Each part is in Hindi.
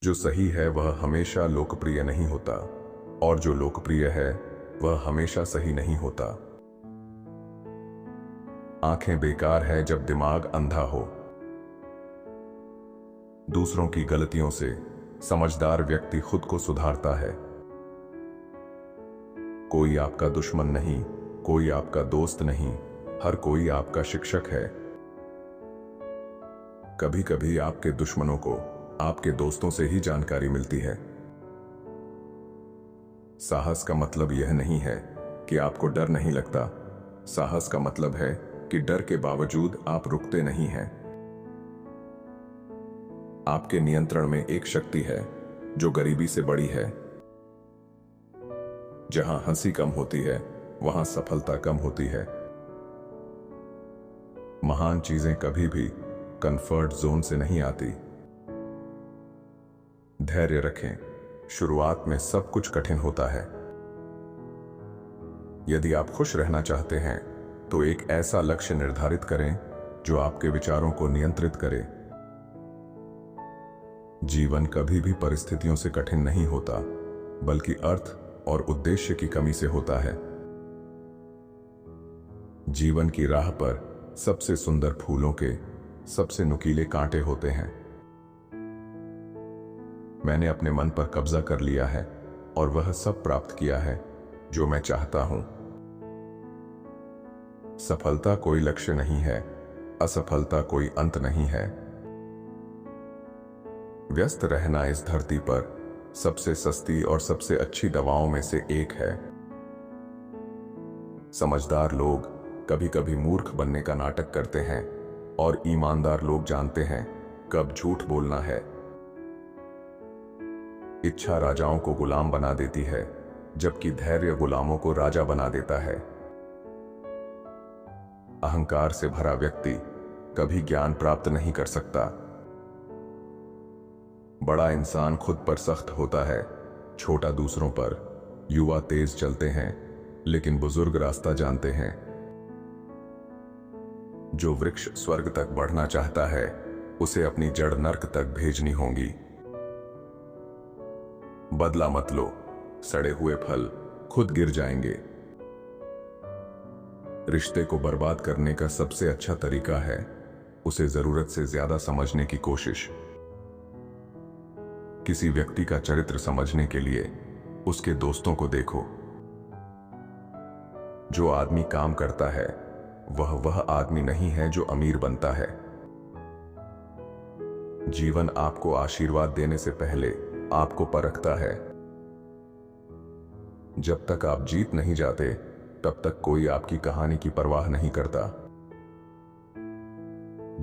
जो सही है वह हमेशा लोकप्रिय नहीं होता, और जो लोकप्रिय है वह हमेशा सही नहीं होता। आंखें बेकार है जब दिमाग अंधा हो। दूसरों की गलतियों से समझदार व्यक्ति खुद को सुधारता है। कोई आपका दुश्मन नहीं, कोई आपका दोस्त नहीं, हर कोई आपका शिक्षक है। कभी कभी आपके दुश्मनों को आपके दोस्तों से ही जानकारी मिलती है। साहस का मतलब यह नहीं है कि आपको डर नहीं लगता। साहस का मतलब है कि डर के बावजूद आप रुकते नहीं हैं। आपके नियंत्रण में एक शक्ति है जो गरीबी से बड़ी है। जहां हंसी कम होती है वहां सफलता कम होती है। महान चीजें कभी भी कंफर्ट जोन से नहीं आती। धैर्य रखें, शुरुआत में सब कुछ कठिन होता है। यदि आप खुश रहना चाहते हैं तो एक ऐसा लक्ष्य निर्धारित करें जो आपके विचारों को नियंत्रित करे। जीवन कभी भी परिस्थितियों से कठिन नहीं होता, बल्कि अर्थ और उद्देश्य की कमी से होता है। जीवन की राह पर सबसे सुंदर फूलों के सबसे नुकीले कांटे होते हैं। मैंने अपने मन पर कब्जा कर लिया है और वह सब प्राप्त किया है जो मैं चाहता हूं। सफलता कोई लक्ष्य नहीं है, असफलता कोई अंत नहीं है। व्यस्त रहना इस धरती पर सबसे सस्ती और सबसे अच्छी दवाओं में से एक है। समझदार लोग कभी कभी मूर्ख बनने का नाटक करते हैं, और ईमानदार लोग जानते हैं कब झूठ बोलना है। इच्छा राजाओं को गुलाम बना देती है, जबकि धैर्य गुलामों को राजा बना देता है। अहंकार से भरा व्यक्ति कभी ज्ञान प्राप्त नहीं कर सकता। बड़ा इंसान खुद पर सख्त होता है, छोटा दूसरों पर। युवा तेज चलते हैं, लेकिन बुजुर्ग रास्ता जानते हैं। जो वृक्ष स्वर्ग तक बढ़ना चाहता है उसे अपनी जड़ नर्क तक भेजनी होगी। बदला मत लो, सड़े हुए फल खुद गिर जाएंगे। रिश्ते को बर्बाद करने का सबसे अच्छा तरीका है उसे जरूरत से ज्यादा समझने की कोशिश। किसी व्यक्ति का चरित्र समझने के लिए उसके दोस्तों को देखो। जो आदमी काम करता है वह आदमी नहीं है जो अमीर बनता है। जीवन आपको आशीर्वाद देने से पहले आपको परखता है। जब तक आप जीत नहीं जाते तब तक कोई आपकी कहानी की परवाह नहीं करता।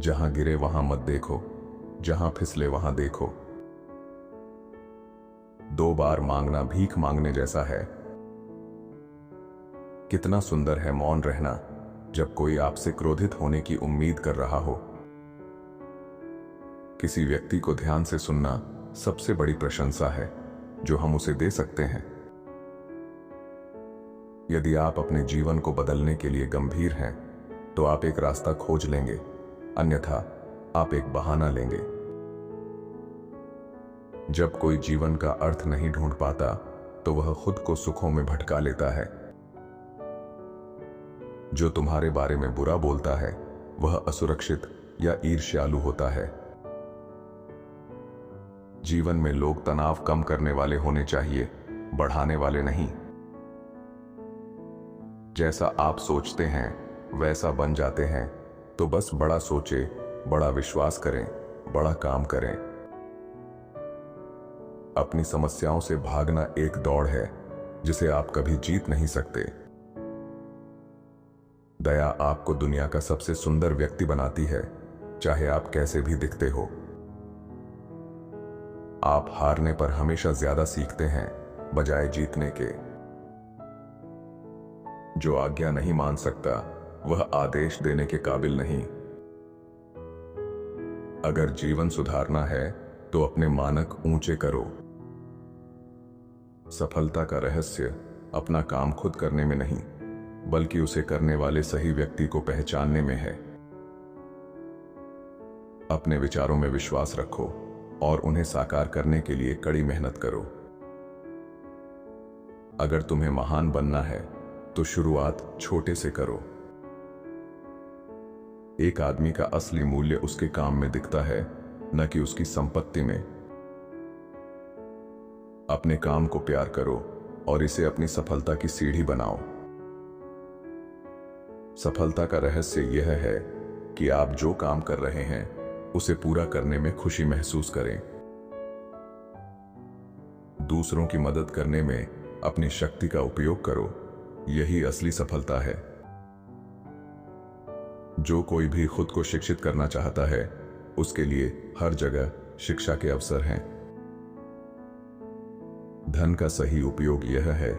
जहां गिरे वहां मत देखो, जहां फिसले वहां देखो। 2 बार मांगना भीख मांगने जैसा है। कितना सुंदर है मौन रहना जब कोई आपसे क्रोधित होने की उम्मीद कर रहा हो। किसी व्यक्ति को ध्यान से सुनना सबसे बड़ी प्रशंसा है जो हम उसे दे सकते हैं। यदि आप अपने जीवन को बदलने के लिए गंभीर हैं तो आप एक रास्ता खोज लेंगे, अन्यथा आप एक बहाना लेंगे। जब कोई जीवन का अर्थ नहीं ढूंढ पाता तो वह खुद को सुखों में भटका लेता है। जो तुम्हारे बारे में बुरा बोलता है वह असुरक्षित या ईर्ष्यालु होता है। जीवन में लोग तनाव कम करने वाले होने चाहिए, बढ़ाने वाले नहीं। जैसा आप सोचते हैं वैसा बन जाते हैं, तो बस बड़ा सोचे, बड़ा विश्वास करें, बड़ा काम करें। अपनी समस्याओं से भागना एक दौड़ है जिसे आप कभी जीत नहीं सकते। दया आपको दुनिया का सबसे सुंदर व्यक्ति बनाती है, चाहे आप कैसे भी दिखते हो। आप हारने पर हमेशा ज्यादा सीखते हैं बजाय जीतने के। जो आज्ञा नहीं मान सकता वह आदेश देने के काबिल नहीं। अगर जीवन सुधारना है तो अपने मानक ऊंचे करो। सफलता का रहस्य अपना काम खुद करने में नहीं, बल्कि उसे करने वाले सही व्यक्ति को पहचानने में है। अपने विचारों में विश्वास रखो, और उन्हें साकार करने के लिए कड़ी मेहनत करो। अगर तुम्हें महान बनना है तो शुरुआत छोटे से करो। एक आदमी का असली मूल्य उसके काम में दिखता है, न कि उसकी संपत्ति में। अपने काम को प्यार करो और इसे अपनी सफलता की सीढ़ी बनाओ। सफलता का रहस्य यह है कि आप जो काम कर रहे हैं उसे पूरा करने में खुशी महसूस करें। दूसरों की मदद करने में अपनी शक्ति का उपयोग करो, यही असली सफलता है। जो कोई भी खुद को शिक्षित करना चाहता है उसके लिए हर जगह शिक्षा के अवसर हैं। धन का सही उपयोग यह है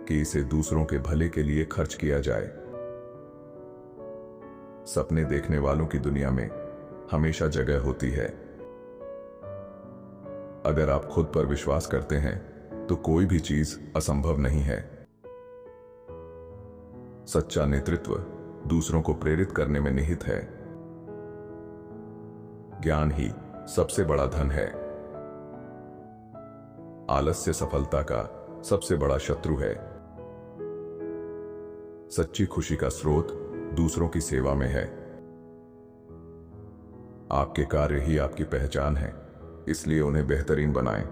कि इसे दूसरों के भले के लिए खर्च किया जाए। सपने देखने वालों की दुनिया में हमेशा जगह होती है। अगर आप खुद पर विश्वास करते हैं तो कोई भी चीज असंभव नहीं है। सच्चा नेतृत्व दूसरों को प्रेरित करने में निहित है। ज्ञान ही सबसे बड़ा धन है। आलस्य सफलता का सबसे बड़ा शत्रु है। सच्ची खुशी का स्रोत दूसरों की सेवा में है। आपके कार्य ही आपकी पहचान है, इसलिए उन्हें बेहतरीन बनाएं।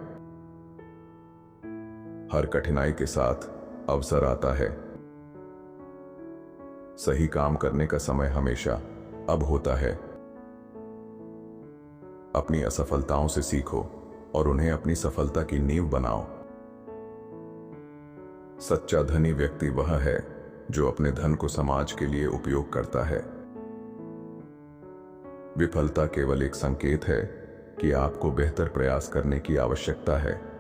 हर कठिनाई के साथ अवसर आता है। सही काम करने का समय हमेशा अब होता है। अपनी असफलताओं से सीखो और उन्हें अपनी सफलता की नींव बनाओ। सच्चा धनी व्यक्ति वह है जो अपने धन को समाज के लिए उपयोग करता है। विफलता केवल एक संकेत है कि आपको बेहतर प्रयास करने की आवश्यकता है।